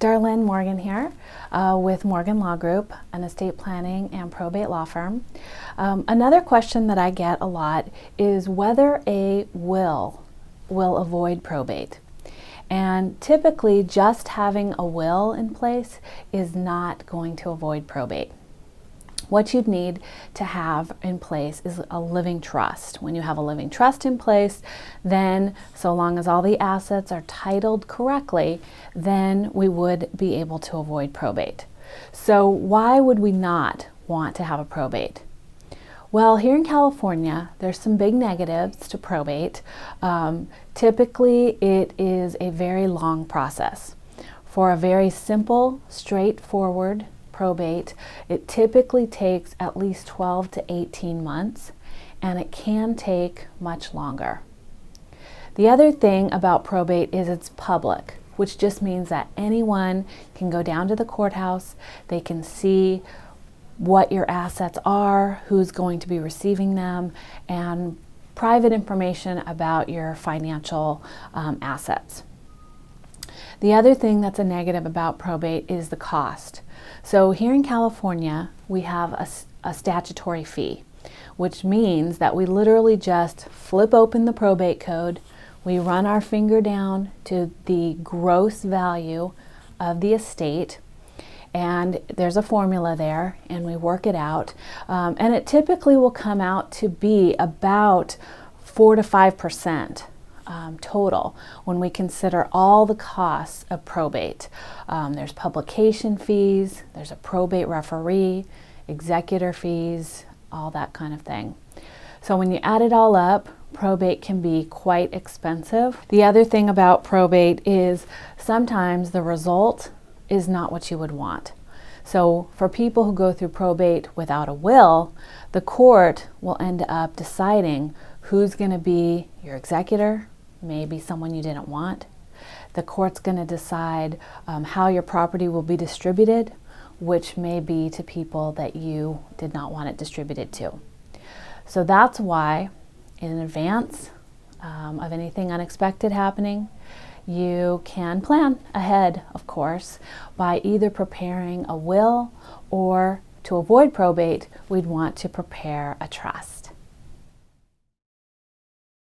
Darlene Morgan here with Morgan Law Group, an estate planning and probate law firm. Another question that I get a lot is whether a will avoid probate. And typically just having a will in place is not going to avoid probate. What you'd need to have in place is a living trust. When you have a living trust in place, then so long as all the assets are titled correctly, then we would be able to avoid probate. So why would we not want to have a probate? Well, here in California, there's some big negatives to probate. Typically, it is a very long process. For a very simple, straightforward probate, it typically takes at least 12 to 18 months, and it can take much longer. The other thing about probate is it's public, which just means that anyone can go down to the courthouse, they can see what your assets are, who's going to be receiving them, and private information about your financial assets. The other thing that's a negative about probate is the cost. So here in California, we have a statutory fee, which means that we literally just flip open the probate code, we run our finger down to the gross value of the estate, and there's a formula there, and we work it out, and it typically will come out to be about 4 to 5% total when we consider all the costs of probate. There's publication fees, there's a probate referee, executor fees, all that kind of thing. So when you add it all up, probate can be quite expensive. The other thing about probate is sometimes the result is not what you would want. So for people who go through probate without a will, the court will end up deciding who's going to be your executor, maybe someone you didn't want. The court's going to decide how your property will be distributed, which may be to people that you did not want it distributed to. So that's why in advance of anything unexpected happening, you can plan ahead, of course, by either preparing a will, or to avoid probate, we'd want to prepare a trust.